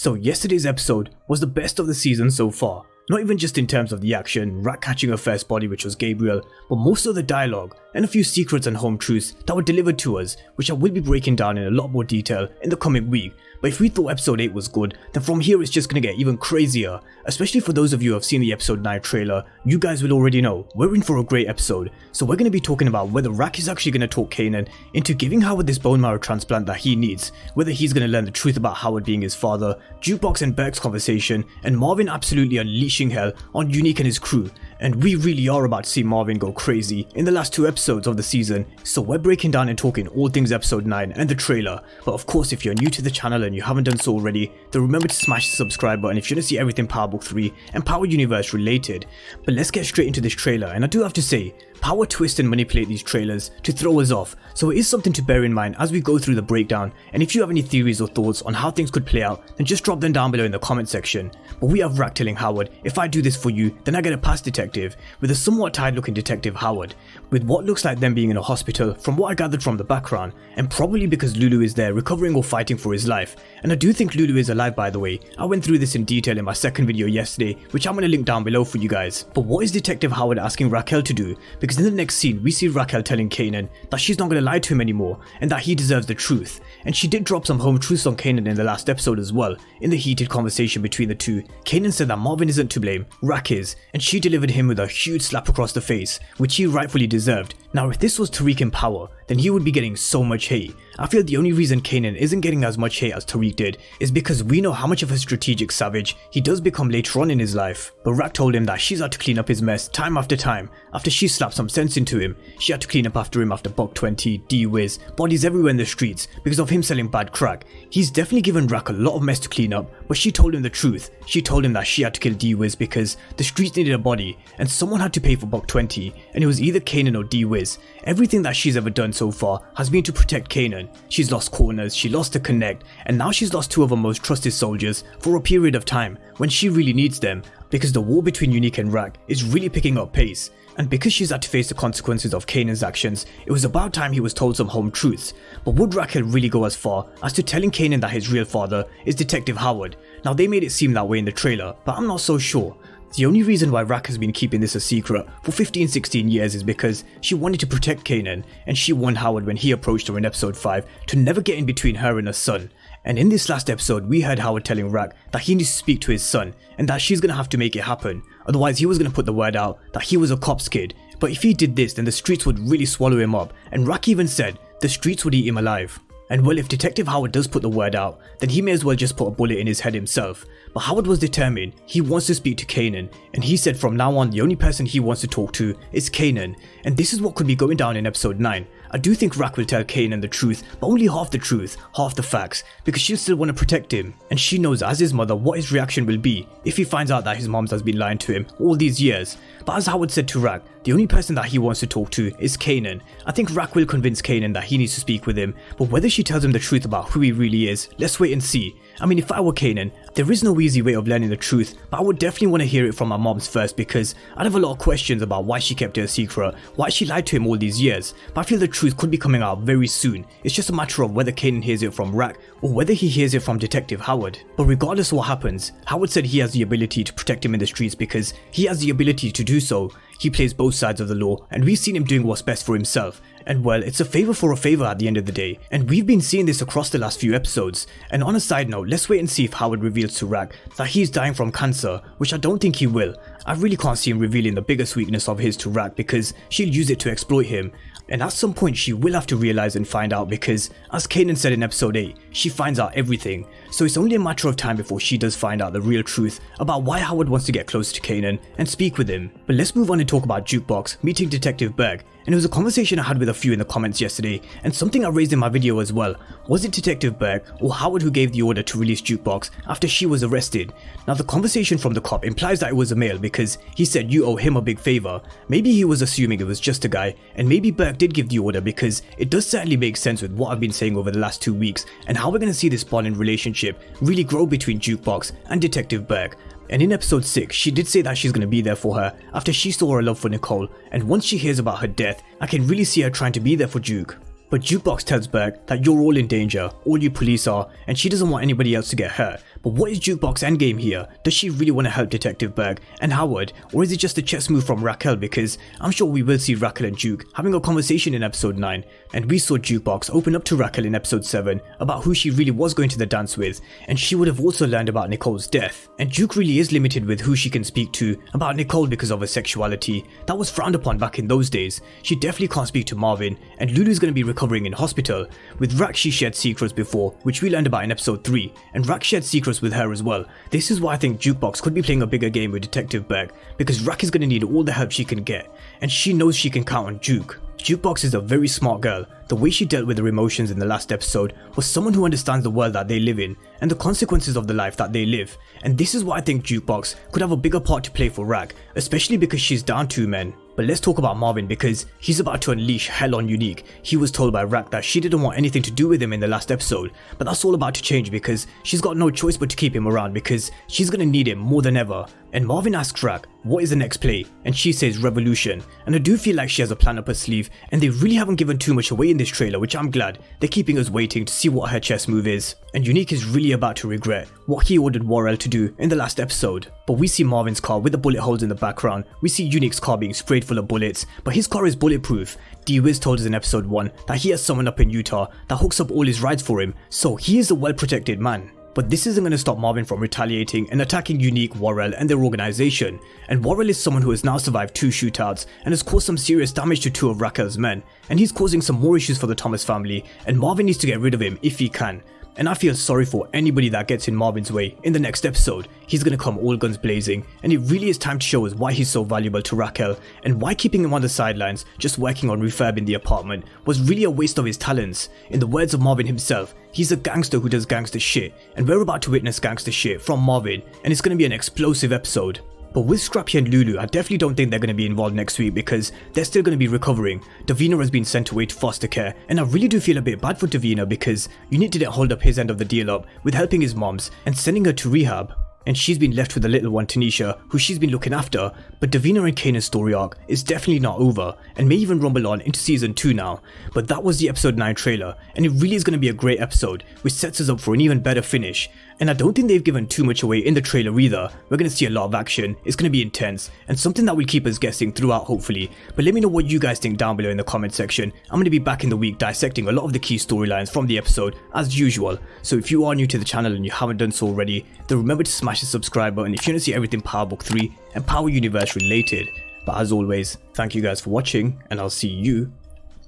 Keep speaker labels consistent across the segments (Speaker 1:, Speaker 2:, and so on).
Speaker 1: So yesterday's episode was the best of the season so far. Not even just in terms of the action, Rat catching her first body, which was Gabriel, but most of the dialogue and a few secrets and home truths that were delivered to us, which I will be breaking down in a lot more detail in the coming week. But if we thought episode 8 was good, then from here it's just gonna get even crazier. Especially for those of you who have seen the episode 9 trailer, you guys will already know we're in for a great episode. So we're gonna be talking about whether Rak is actually gonna talk Kanan into giving Howard this bone marrow transplant that he needs, whether he's gonna learn the truth about Howard being his father, Jukebox and Burke's conversation, and Marvin absolutely unleashing hell on Unique and his crew. And we really are about to see Marvin go crazy in the last 2 episodes of the season, so we're breaking down and talking all things episode 9 and the trailer. But of course, if you're new to the channel and you haven't done so already, then remember to smash the subscribe button if you want to see everything Power Book 3 and Power Universe related. But let's get straight into this trailer, and I do have to say, Power twist and manipulate these trailers to throw us off, so it is something to bear in mind as we go through the breakdown. And if you have any theories or thoughts on how things could play out, then just drop them down below in the comment section. But we have Rak telling Howard, if I do this for you, then I get a pass, detective, with a somewhat tired looking Detective Howard, with what looks like them being in a hospital from what I gathered from the background, and probably because Lulu is there recovering or fighting for his life. And I do think Lulu is alive, by the way. I went through this in detail in my second video yesterday, which I'm going to link down below for you guys. But what is Detective Howard asking Raquel to do? Because in the next scene we see Raquel telling Kanan that she's not going to lie to him anymore and that he deserves the truth. And she did drop some home truths on Kanan in the last episode as well. In the heated conversation between the two, Kanan said that Marvin isn't to blame, Rak is, and she delivered him with a huge slap across the face, which he rightfully deserved. Now if this was Tariq in power, then he would be getting so much hate. I feel the only reason Kanan isn't getting as much hate as Tariq did is because we know how much of a strategic savage he does become later on in his life. But Rak told him that she's had to clean up his mess time after time. After she slapped some sense into him, she had to clean up after him after Buck 20, D-Wiz, bodies everywhere in the streets because of him selling bad crack. He's definitely given Rak a lot of mess to clean up, but she told him the truth. She told him that she had to kill D-Wiz because the streets needed a body and someone had to pay for Buck 20, and it was either Kanan or D-Wiz. Everything that she's ever done so far has been to protect Kanan. She's lost corners, she lost the connect, and now she's lost 2 of her most trusted soldiers for a period of time when she really needs them, because the war between Unique and Rak is really picking up pace. And because she's had to face the consequences of Kanan's actions, it was about time he was told some home truths. But would Raquel really go as far as to telling Kanan that his real father is Detective Howard? Now they made it seem that way in the trailer, but I'm not so sure. The only reason why Rak has been keeping this a secret for 15-16 years is because she wanted to protect Kanan, and she warned Howard when he approached her in episode 5 to never get in between her and her son. And in this last episode we heard Howard telling Rak that he needs to speak to his son and that she's gonna have to make it happen, otherwise he was gonna put the word out that he was a cop's kid. But if he did this, then the streets would really swallow him up, and Rak even said the streets would eat him alive. And well, if Detective Howard does put the word out, then he may as well just put a bullet in his head himself. But Howard was determined. He wants to speak to Kanan, and he said from now on the only person he wants to talk to is Kanan. And this is what could be going down in episode 9. I do think Rak will tell Kanan the truth, but only half the truth, half the facts, because she'll still want to protect him. And she knows as his mother what his reaction will be if he finds out that his mom has been lying to him all these years. But as Howard said to Rak, the only person that he wants to talk to is Kanan. I think Rak will convince Kanan that he needs to speak with him, but whether she tells him the truth about who he really is, let's wait and see. I mean, if I were Kanan, there is no easy way of learning the truth, but I would definitely want to hear it from my mom's first, because I'd have a lot of questions about why she kept it a secret, why she lied to him all these years. But I feel the truth could be coming out very soon. It's just a matter of whether Kanan hears it from Rak or whether he hears it from Detective Howard. But regardless of what happens, Howard said he has the ability to protect him in the streets because he has the ability to do so. He plays both sides of the law, and we've seen him doing what's best for himself. And well, it's a favor for a favor at the end of the day, and we've been seeing this across the last few episodes. And on a side note, let's wait and see if Howard reveals to Rak that he's dying from cancer, which I don't think he will. I really can't see him revealing the biggest weakness of his to Rak because she'll use it to exploit him. And at some point she will have to realize and find out because, as Kanan said in episode 8, she finds out everything. So it's only a matter of time before she does find out the real truth about why Howard wants to get close to Kanan and speak with him. But let's move on and talk about Jukebox meeting Detective Burke. And it was a conversation I had with a few in the comments yesterday, and something I raised in my video as well. Was it Detective Burke or Howard who gave the order to release Jukebox after she was arrested? Now the conversation from the cop implies that it was a male because he said you owe him a big favor. Maybe he was assuming it was just a guy, and maybe Burke did give the order because it does certainly make sense with what I've been saying over the last 2 weeks and how we're going to see this bond and relationship really grow between Jukebox and Detective Burke. And in episode 6, she did say that she's going to be there for her after she saw her love for Nicole, and once she hears about her death, I can really see her trying to be there for Juke. But Jukebox tells Burke that you're all in danger, all you police are, and she doesn't want anybody else to get hurt. But what is Jukebox endgame here? Does she really want to help Detective Burke and Howard, or is it just a chess move from Raquel? Because I'm sure we will see Raquel and Juke having a conversation in episode 9, and we saw Jukebox open up to Raquel in episode 7 about who she really was going to the dance with, and she would have also learned about Nicole's death. And Juke really is limited with who she can speak to about Nicole because of her sexuality. That was frowned upon back in those days. She definitely can't speak to Marvin, and Lulu's going to be recovering in hospital. With Rack, she shared secrets before, which we learned about in episode 3, and Rack shared secrets with her as well. This is why I think Jukebox could be playing a bigger game with Detective Burke, because Rack is going to need all the help she can get, and she knows she can count on Juke. Jukebox is a very smart girl. The way she dealt with her emotions in the last episode was someone who understands the world that they live in and the consequences of the life that they live. And this is why I think Jukebox could have a bigger part to play for Rack, especially because she's down 2 men. But let's talk about Marvin, because he's about to unleash hell on Unique. He was told by Rack that she didn't want anything to do with him in the last episode, but that's all about to change because she's got no choice but to keep him around because she's gonna need him more than ever. And Marvin asks Rack, what is the next play? And she says revolution. And I do feel like she has a plan up her sleeve, and they really haven't given too much away in this trailer, which I'm glad. They're keeping us waiting to see what her chess move is. And Unique is really about to regret what he ordered Worrell to do in the last episode. But we see Marvin's car with the bullet holes in the background. We see Unique's car being sprayed full of bullets, but his car is bulletproof. D-Wiz told us in episode 1 that he has someone up in Utah that hooks up all his rides for him, so he is a well-protected man. But this isn't going to stop Marvin from retaliating and attacking Unique, Worrell and their organization. And Worrell is someone who has now survived 2 shootouts and has caused some serious damage to 2 of Raquel's men, and he's causing some more issues for the Thomas family, and Marvin needs to get rid of him if he can. And I feel sorry for anybody that gets in Marvin's way in the next episode. He's gonna come all guns blazing, and it really is time to show us why he's so valuable to Raquel, and why keeping him on the sidelines, just working on refurbing the apartment, was really a waste of his talents. In the words of Marvin himself, he's a gangster who does gangster shit, and we're about to witness gangster shit from Marvin, and it's gonna be an explosive episode. But with Scrappy and Lulu, I definitely don't think they're going to be involved next week because they're still going to be recovering. Davina has been sent away to foster care, and I really do feel a bit bad for Davina because Unique didn't hold up his end of the deal up with helping his moms and sending her to rehab. And she's been left with the little one Tanisha, who she's been looking after. But Davina and Kanan's story arc is definitely not over, and may even rumble on into season 2 now. But that was the episode 9 trailer, and it really is going to be a great episode, which sets us up for an even better finish. And I don't think they've given too much away in the trailer either. We're going to see a lot of action, it's going to be intense, and something that will keep us guessing throughout hopefully. But let me know what you guys think down below in the comment section. I'm going to be back in the week dissecting a lot of the key storylines from the episode as usual. So if you are new to the channel and you haven't done so already, then remember to smash the subscribe button if you want to see everything Power Book 3 and Power Universe related. But as always, thank you guys for watching, and I'll see you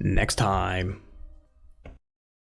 Speaker 1: next time.